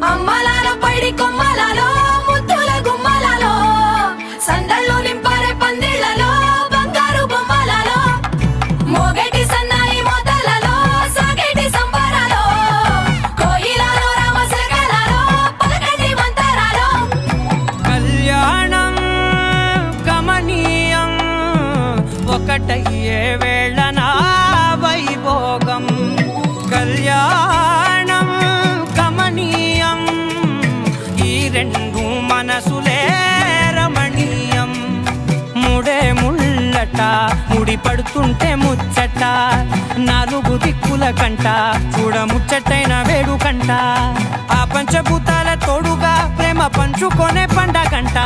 అమ్మలాల పైడి కొమ్మలలో ముద్దుల గుమ్మలలో సందళ్ళు నింపరే పందిళ్లలో బంగారు బొమ్మలలో మోగేటి సన్నాయి మోతలలో సాగేటి సంబరాలో కోయిలలో రామసగలలో పలకటి మంతరాలో కళ్యాణం గమనీయం ఒకటయ్యే వేళన వైభోగం కళ్యాణం గమనీయం ఈ రెండు మనసులే రమణీయం ముడే ముళ్ళట ముడి పడుతుంటే ముచ్చట నాలుగు దిక్కుల కంట చూడ ముచ్చటైన వేడుకంట ఆ పంచభూతాల తోడుగా ప్రేమ పంచుకొనే పండగంట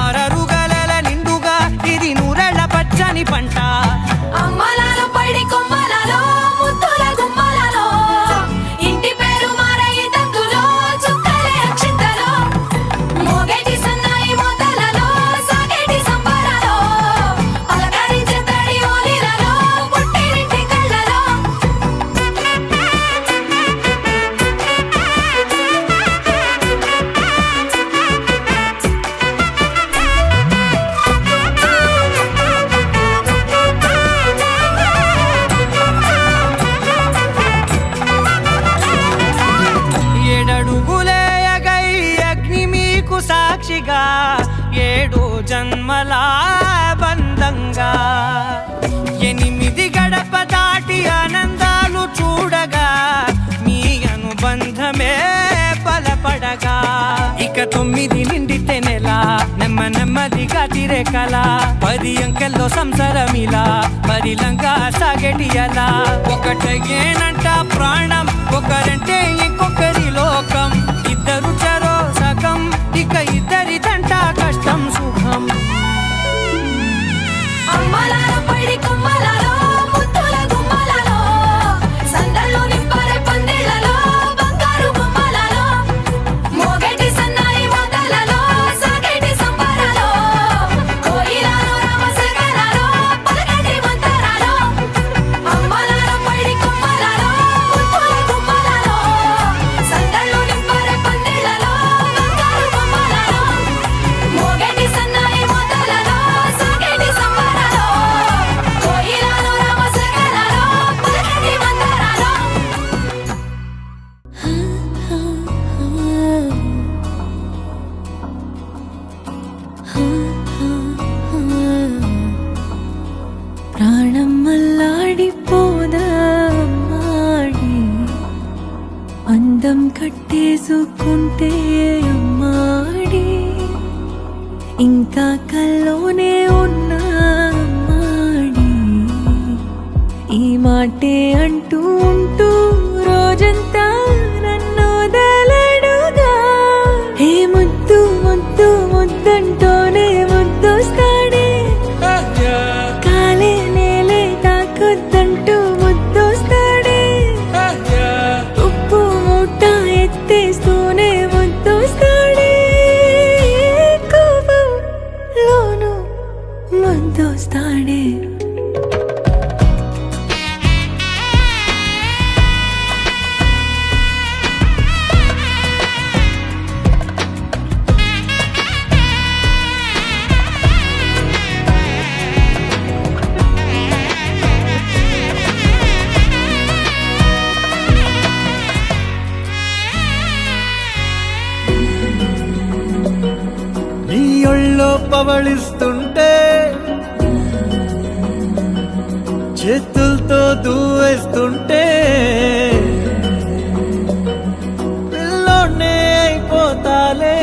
ఆరరుగల నిండుగా ఇది నూరెళ్ళ పచ్చని పంట అమ్మలాల పైడి కొమ్మలలో ముద్దుల గుమ్మలలో ఇంటి పేరు మారయి తందులో చుక్కలే అక్షింతలో మోగేటి సన్నాయి మోతలలో సాగేటి సంబరాలో పలకరించే తడి ఓలిలలో పుట్టినింటి కళ్ళలో ఏడడుగులేయగై అగ్ని మీకు సాక్షిగా ఏడు జన్మల బంధంగా ఎనిమిది గడప దాటి ఆనందాలు చూడగా మీ అనుబంధమే బలపడగా ఇక 9 నిండితే నెల నెమ్మదిగా తిరే కల 10 అంకెల్లో సంసారమిలా పరిలంగా సాగేటి అలా ఒకటేనంట ప్రాణం ఒకరంటే ఇంకొకరి లోకం ఇద్దరు చరో సగం ఇక ఇద్దరి తంట కష్టం సుఖం అమ్మలాల పైడి కొమ్మలలో ముద్దుల గుమ్మలలో సందళ్ళు నింపరే పందిళ్లలో బంగారు బొమ్మలలో మోగేటి సన్నాయి మోతలలో సాగేటి సంబరాలో కోయిలలో రామసగలలో పలకటి మంతరాలో అమ్మలాల పైడి కొమ్మలలో ముద్దుల గుమ్మలలో సందళ్ళు నింపరే పందిళ్లలో బంగారు బొమ్మలలో మోగేటి సన్నాయి మోతలలో సాగేటి సంబరాలో కోయిలలో రామసగలలో పలకటి మంతరాలో ప్రాణం మల్లాడిపోదాడి అందం కట్టేసుకుంటే అమ్మాడి ఇంకా కల్లోనే ఉన్నా అమ్మాడి మాటే అంటూ ఉంటూ రోజంతా నన్ను వదలడుగా. ఏ ముద్దు ముద్దు ముద్దంటూనే ముద్దొస్తాడే, కాలే నేలే తాకొద్దంటూ ముద్దొస్తాడే, ఉప్పు మూట ఎత్తేస్తూనే ముద్దొస్తాడే, కోపంలోను ముద్దొస్తాడే. నీ ఒళ్ళో పవళిస్తుంటే చేతులతో దూవేస్తుంటే పిల్లోనే అయిపోతాలే.